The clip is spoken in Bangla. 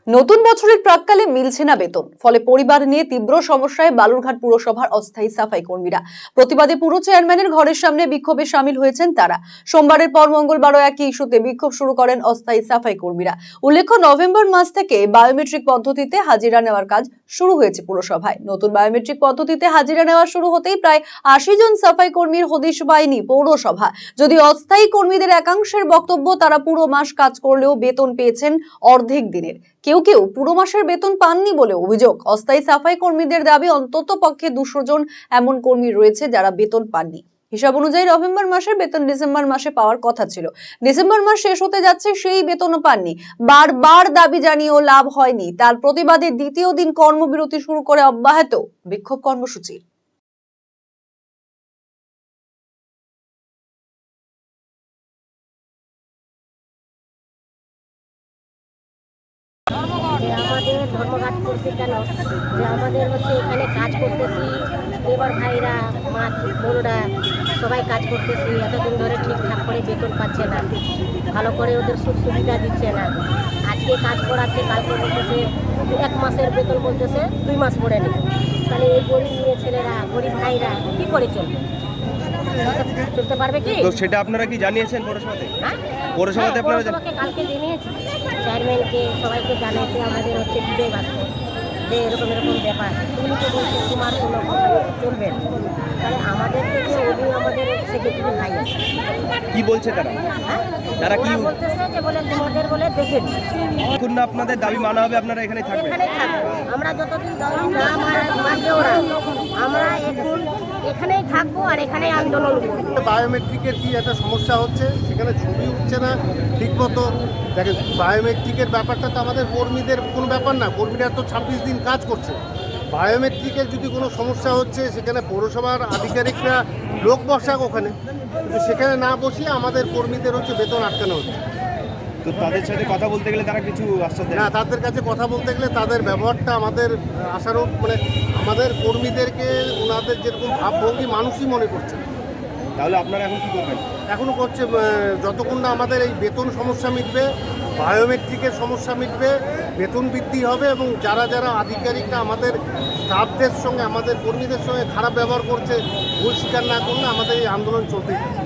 নতুন বছরের প্রাক্কালে মিলছে না বেতন, ফলে পরিবার নিয়ে তীব্র সমস্যায় বালুরঘাট পুরসভার অস্থায়ী সাফাই কর্মীরা। প্রতিবাদে পুরো চেয়ারম্যানের ঘরের সামনে বিক্ষোভে সামিল হয়েছেন তারা। সোমবারের পর মঙ্গলবারও একই ইস্যুতে বিক্ষোভ শুরু করেন অস্থায়ী সাফাই কর্মীরা। উল্লেখ্য, নভেম্বর মাস থেকে বায়োমেট্রিক পদ্ধতিতে হাজিরা নেওয়ার কাজ শুরু হয়েছে পুরসভায়। নতুন বায়োমেট্রিক পদ্ধতিতে হাজিরা নেওয়া শুরু হতেই প্রায় ৮০ জন সাফাই কর্মীর হদিশ পায়নি পৌরসভা। যদি অস্থায়ী কর্মীদের একাংশের বক্তব্য, তারা পুরো মাস কাজ করলেও বেতন পেয়েছেন অর্ধেক দিনের। কেউ কেউ পুরো মাসের বেতন পাননি বলে অভিযোগ। অস্থায়ী সাফাই কর্মীদের দাবি, অন্তত পক্ষে ২০০ জন এমন কর্মী রয়েছে যারা বেতন পাননি। হিসাব অনুযায়ী নভেম্বর মাসের বেতন ডিসেম্বর মাসে পাওয়ার কথা ছিল। ডিসেম্বর মাস শেষ হতে যাচ্ছে, সেই বেতনও পাননি। বারবার দাবি জানিয়েও লাভ হয়নি। তার প্রতিবাদে দ্বিতীয় দিন কর্মবিরতি শুরু করে অব্যাহত বিক্ষোভ কর্মসূচি। আমাদের ধর্মঘাট করছে কেন? যে আমাদের হচ্ছে এখানে কাজ করতেছি, লেবার ভাইরা, মা বোনরা সবাই কাজ করতেছি, এতদিন ধরে ঠিকঠাক করে বেতন পাচ্ছে না, ভালো করে ওদের সুখ সুবিধা দিচ্ছে না। আজকে কাজ করাচ্ছে, কালকে বলতেছে 1 মাসের বেতন, বলতেছে 2 মাস পরে নেবে। তাহলে এই গরিব মেয়ে ছেলেরা, গরিব ভাইরা কী করে চলবে? চলতে পারবে কি? তো সেটা আপনারা কি জানিয়েছেন পৌরসভাতে? হ্যাঁ, পৌরসভাতে আপনারা পৌরসভাকে কালকে জানিয়েছি, চেয়ারম্যানকে সবাইকে জানিয়েছে। আমাদের হচ্ছে বিজয় বাস্ত যে এরকম এরকম ব্যাপার, উনি তো বলছে তোমার কোনো চলবে না। তাহলে আমাদের থেকে উনি আমাদের সেক্রেটারি ভাই আছে, কি বলছে তারা? হ্যাঁ, তারা কি ওরা বলতেছে যে বলে তোমাদের বলে দেখেন যতক্ষণ না আপনাদের দাবি মানা হবে আপনারা এখানেই থাকবেন? এখানে থাকবো আমরা, যতদিন দাবি না মানবে ওরা, আমরা এখন এখানেই থাকবো আর এখানেই আন্দোলন করবো। বায়োমেট্রিকের কি একটা সমস্যা হচ্ছে, সেখানে ছবি উঠছে না ঠিক মতো। দেখেন, বায়োমেট্রিকের ব্যাপারটা তো আমাদের কর্মীদের কোনো ব্যাপার না, কর্মীরা তো ২৬ দিন কাজ করছে। বায়োমেট্রিকের যদি কোনো সমস্যা হচ্ছে, সেখানে পৌরসভার আধিকারিকরা লোক বসাক ওখানে, কিন্তু সেখানে না বসিয়ে আমাদের কর্মীদের হচ্ছে বেতন আটকানো হচ্ছে। তো তাদের সাথে কথা বলতে গেলে তারা কিছু আশ্বাস দেয় না, না? তাদের কাছে কথা বলতে গেলে তাদের ব্যবহারটা আমাদের আশারও, মানে আমাদের কর্মীদেরকে ওনাদের যেরকম ভাবভঙ্গি মানুষই মনে করছে। তাহলে আপনারা এখন কি করবেন? এখনও করছে, যতক্ষণ না আমাদের এই বেতন সমস্যা মিটবে, বায়োমেট্রিকের সমস্যা মিটবে, বেতন বৃদ্ধি হবে, এবং যারা যারা আধিকারিকরা আমাদের স্টাফদের সঙ্গে, আমাদের কর্মীদের সঙ্গে খারাপ ব্যবহার করছে, ভুল স্বীকার না করলে আমাদের এই আন্দোলন চলতেই থাকবে।